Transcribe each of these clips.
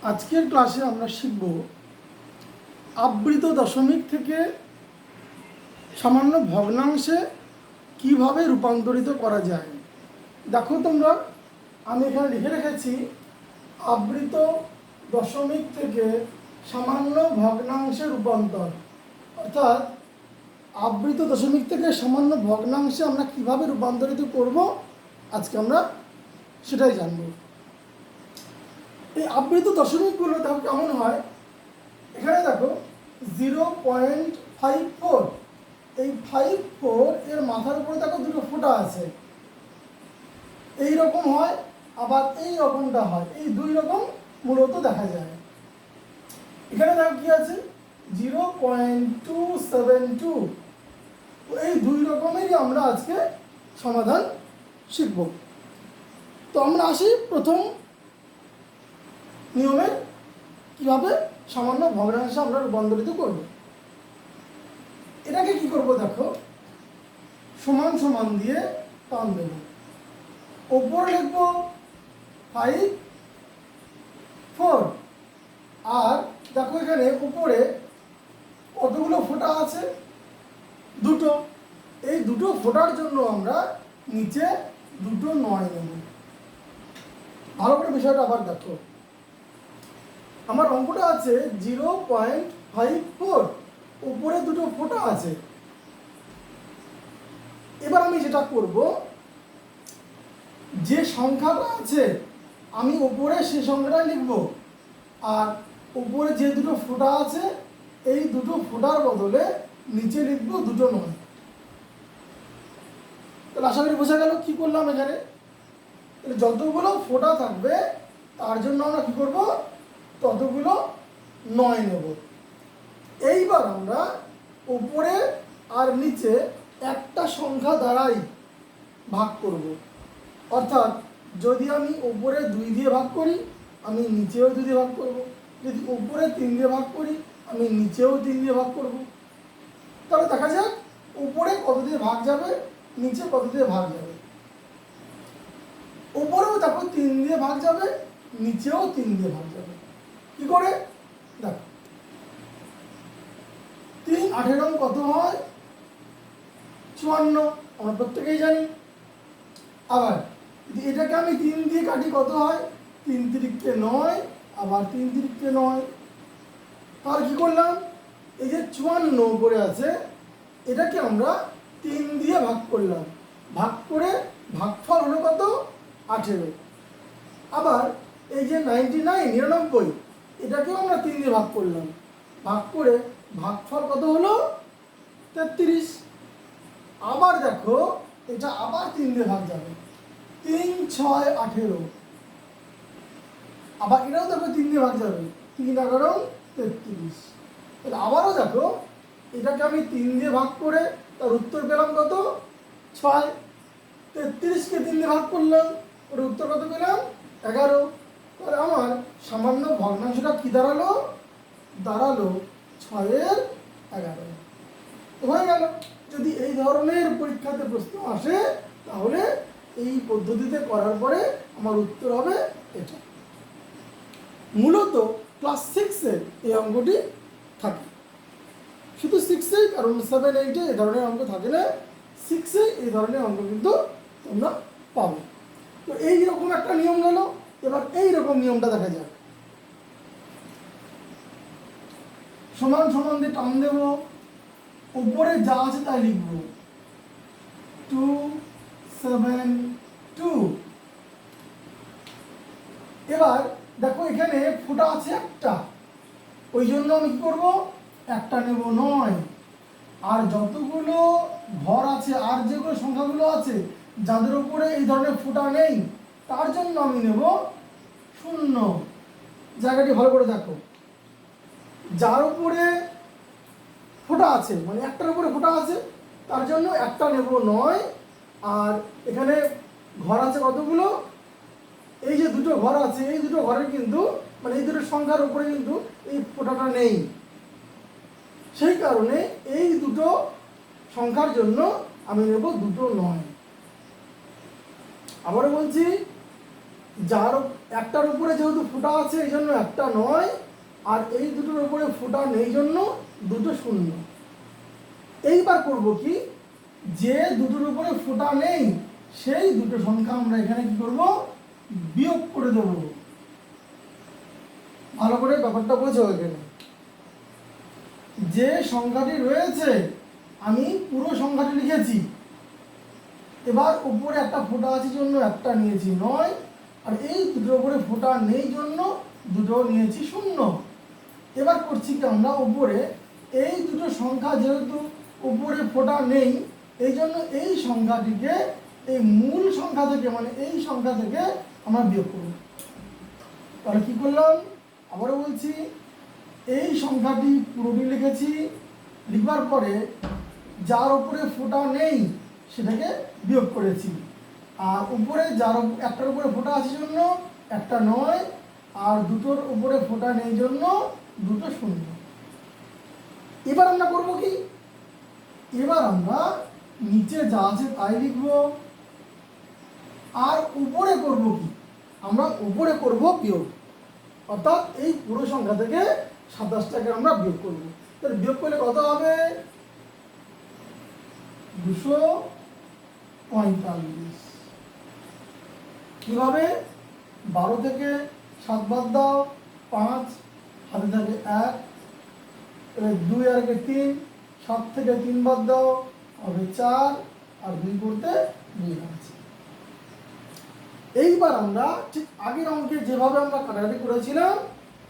আজকের ক্লাসে আমরা শিখব আবৃত দশমিক থেকে সামান্য ভগ্নাংশে কিভাবে রূপান্তরিত করা যায়। দেখো তোমরা, আমি এখানে লিখে রেখেছি আবৃত দশমিক থেকে সামান্য ভগ্নাংশে রূপান্তর। অর্থাৎ আবৃত দশমিক থেকে সামান্য ভগ্নাংশে আমরা কিভাবে রূপান্তরিত করব, আজকে আমরা সেটাই জানব। এই আবৃত দশমিকগুলো দেখো কেমন হয়। এখানে দেখো 0.54, এই 54 এর মাথার উপরে দেখো দুটো ফোঁটা আছে, এই রকম হয়, আবার এই রকমটা হয়, এই দুই রকম মূলত দেখা যায়। এখানে দেখো কি আছে 0.272, এই দুই রকমেরই আমরা আজকে সমাধান শিখব। তো আমরা আসি প্রথম নিয়মের, কিভাবে সামান্য ভগ্নাংশে আমরা রূপান্তরিত করব। এটাকে কি করব দেখো, সমান সমান দিয়ে টান দেব, ওপরে লিখব 54, আর দেখো এখানে উপরে কতগুলো ফোঁটা আছে, দুটো। এই দুটো ফোঁটার জন্য আমরা নিচে দুটো 9 নেব। ভালো করে বিষয়টা আবার দেখো, আমার অঙ্কটা আছে 0.54, উপরে দুটো ফোঁটা আছে। এবার আমি যেটা করব, যে সংখ্যাটা আছে আমি উপরে সে সংখ্যাটা লিখব, আর উপরে যে দুটো ফোঁটা আছে এই দুটো ফোঁটার বদলে নিচে লিখব দুটো 9। তাহলে আশা করি বোঝা গেল কি করলাম এখানে। তাহলে যতগুলো ফোঁটা থাকবে তার জন্য আমরা কি করব, ততগুলো 9 নেব। এইবার আমরা উপরে আর নিচে একটা সংখ্যা দ্বারাই ভাগ করব। অর্থাৎ যদি আমি উপরে 2 দিয়ে ভাগ করি, আমি নিচেও 2 দিয়ে ভাগ করব। যদি উপরে 3 দিয়ে ভাগ করি, আমি নিচেও 3 দিয়ে ভাগ করব। তাহলে দেখা যাক উপরে কত দিয়ে ভাগ যাবে, নিচে কত দিয়ে ভাগ যাবে। উপরেও দেখো 3 দিয়ে ভাগ যাবে, নিচেও 3 দিয়ে ভাগ যাবে। কি করে দেখো, 3 18 কত হয়, 54, আমরা প্রত্যেকেই জানি। আবার এটাকে আমি 3 দিয়ে কাটি, কত হয়, 3 তিরিকে 9, আবার 3 তিরিকে 9। আর কি করলাম, এই যে 54 উপরে আছে, এটাকে আমরা 3 দিয়ে ভাগ করলাম, ভাগ করে ভাগফল হলো কত, 18। আবার এই যে 99, এটাকেও আমরা 3 দিয়ে ভাগ করলাম, ভাগ করে ভাগফল কত হলো, 33। আবার দেখো এটা আবার 3 দিয়ে ভাগ যাবে, 3 6 18, আবার এটাও দেখো 3 দিয়ে ভাগ যাবে, 3 11 33। তাহলে আবারও দেখো এটাকে আমি 3 দিয়ে ভাগ করে তার উত্তর পেলাম কত, 6। 33কে 3 দিয়ে ভাগ করলাম, ওর উত্তর কত পেলাম, 11। তাহলে আমার সামান্য ভগ্নাংশটা কি দাঁড়ালো, 6 এর 11। হয়ে গেল। যদি এই ধরনের পরীক্ষাতে প্রশ্ন আসে, তাহলে এই পদ্ধতিতে করার পরে আমার উত্তর হবে এটা। মূলত ক্লাস 6-এ এই অঙ্কটি থাকে, শুধু 6-এ, কারণ 7 8-এ এই ধরনের অঙ্ক থাকে না, 6-এ এই ধরনের অঙ্ক কিন্তু তোমরা পাবে। তো এইরকম একটা নিয়ম গেল। এবার এইরকম নিয়মটা দেখা যায়, সমান সমান দিয়ে টান দেব, উপরে যা আছে তাই লিখব, 272। এবার দেখো এখানে ফোঁটা আছে একটা, ওই জন্য আমি কি করবো, একটা নেব 9। আর যতগুলো ঘর আছে, আর যেগুলো সংখ্যাগুলো আছে যাদের উপরে এই ধরনের ফোঁটা নেই, তার জন্য আমি নেব 0। জায়গাটি ভালো করে দেখো, যার উপরে ফোঁটা আছে, মানে একটার উপরে ফোঁটা আছে, তার জন্য একটা নেব 9। আর এখানে ঘর আছে কতগুলো, এই যে দুটো ঘর আছে, এই দুটো ঘরের কিন্তু, মানে এই দুটো সংখ্যার উপরে কিন্তু এই ফোঁটাটা নেই, সেই কারণে এই দুটো সংখ্যার জন্য আমি নেব দুটো 9। আবারও বলছি, যার একটার উপরে যেহেতু ফোঁটা আছে এই জন্য একটা নয়, আর এই দুটোর উপরে ফোঁটা নেই জন্য দুটো শূন্য। এইবার করব কি, যে দুটোর উপরে ফোঁটা নেই সেই দুটো সংখ্যা আমরা এখানে কি করব, বিয়োগ করে দেব। ভালো করে ব্যাপারটা বোঝো। এখানে যে সংখ্যাটি রয়েছে আমি পুরো সংখ্যাটি লিখেছি, এবার উপরে একটা ফোঁটা আছে জন্য একটা নিয়েছি 9, আর এই দুটোর উপরে ফোঁটা নেই জন্য দুটো নিয়েছি 0। এবার করছি কি, আমরা উপরে এই দুটো সংখ্যা যেহেতু উপরে ফোঁটা নেই এই জন্য এই সংখ্যাটিকে এই মূল সংখ্যা থেকে, মানে এই সংখ্যা থেকে আমরা বিয়োগ করব। তাহলে কি করলাম, আবারও বলছি, এই সংখ্যাটি পুরোটি লিখেছি, লিখবার পরে যার উপরে ফোঁটা নেই সেটাকে বিয়োগ করেছি, আর উপরে যার একটার উপরে ফোঁটা আছে জন্য একটা 9, আর দুটোর উপরে ফোঁটা নেই জন্য দুটো 0। এবার আমরা করব কি, এবার আমরা নিচে যা আছে তাই লিখব, আর উপরে করব কি, আমরা উপরে করব বিয়োগ, অর্থাৎ এই পুরো সংখ্যা থেকে 27টাকে আমরা বিয়োগ করব। তাহলে বিয়োগ করলে কত হবে, 245। কিভাবে, 12 থেকে 7 বাদ দাও 5, হাতে থাকে 1, এবার 2 আর 3, 7 থেকে 3 বাদ দাও হবে 4, আর 2 করতে 2 আছে। এইবার আমরা ঠিক আগের অঙ্কে যেভাবে আমরা কাটাকাটি করেছিলাম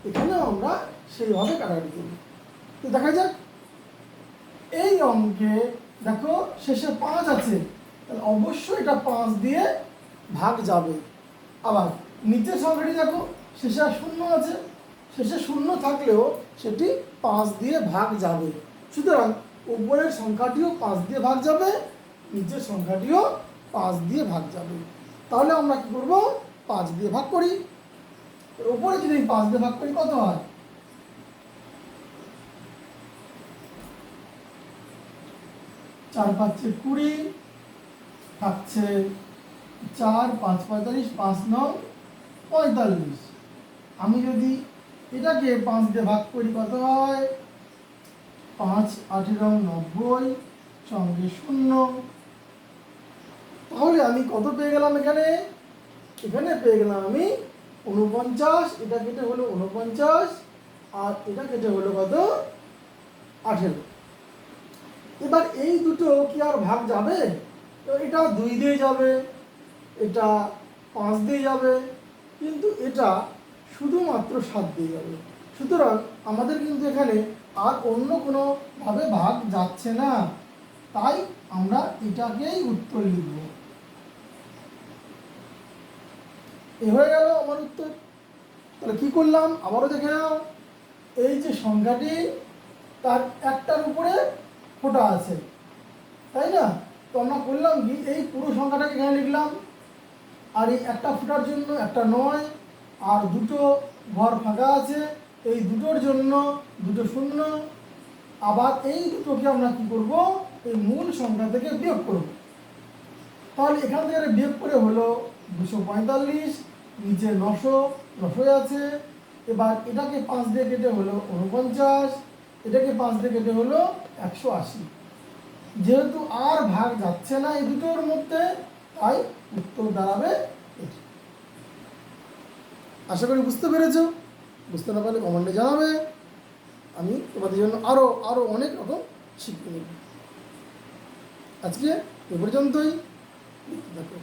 এখানেও আমরা সেইভাবে কাটাকাটি করব। তো দেখা যাক, এই অঙ্কে দেখো শেষে 5 আছে, তাহলে অবশ্যই এটা 5 দিয়ে ভাগ যাবে। আবার নিচের সংখ্যাটি দেখো শেষে 0 আছে, শেষে 0 থাকলেও সেটি 5 দিয়ে ভাগ যাবে। সুতরাং উপরের সংখ্যাটিও 5 দিয়ে ভাগ যাবে, নিচের সংখ্যাটিও 5 দিয়ে ভাগ যাবে। তাহলে আমরা কি করব, 5 দিয়ে ভাগ করি। উপরে যদি 5 দিয়ে ভাগ করি কত হয়, 4 5 20, থাকছে 4 5 45, 5 9 45। আমি যদি এটাকে 5 দিয়ে ভাগ করি কত হয়, 5 18 90 সঙ্গে 0। তাহলে আমি কত পেয়ে গেলাম, এখানে এখানে পেয়ে গেলাম আমি 49। এটা কেটে হলো 49, আর এটা কেটে হলো কত, 18। এবার এই দুটো কি আর ভাগ যাবে, তো এটা 2 দিয়ে যাবে, এটা 5 দিয়ে যাবে, কিন্তু এটা শুধুমাত্র 7 দিয়ে যাবে। সুতরাং আমাদের কিন্তু এখানে আর অন্য কোনোভাবে ভাগ যাচ্ছে না, তাই আমরা এটাকেই উত্তর লিখব। এ হয়ে গেল আমার উত্তর। তাহলে কি করলাম, আবারও দেখে নাও, এই যে সংখ্যাটি তার একটার উপরে ফোঁটা আছে, তাই না? তো আমরা করলাম কি, এই পুরো সংখ্যাটাকে এখানে লিখলাম, আর এই একটা ফোঁটার জন্য একটা 9, আর দুটো ঘর ফাঁকা আছে, এই দুটোর জন্য দুটো 0। আবার এই দুটোকে আমরা কি করব, এই মূল সংখ্যা থেকে বিয়োগ করব। তাহলে এখান থেকে বিয়োগ করে হলো 245, নিচে 900 আছে। এবার এটাকে 5 দিয়ে কেটে হলো 49, এটাকে 5 দিয়ে কেটে হলো 180। যেহেতু আর ভাগ যাচ্ছে না এই দুটোর মধ্যে, তাই উত্তর দাঁড়াবে এটি। আশা করি বুঝতে পেরেছো। বুঝতে না পারলে কমেন্টে জানাবে, আমি তোমাদের জন্য আরো অনেক রকম শিখিয়ে নেব। আজকে এ পর্যন্তই। দেখো।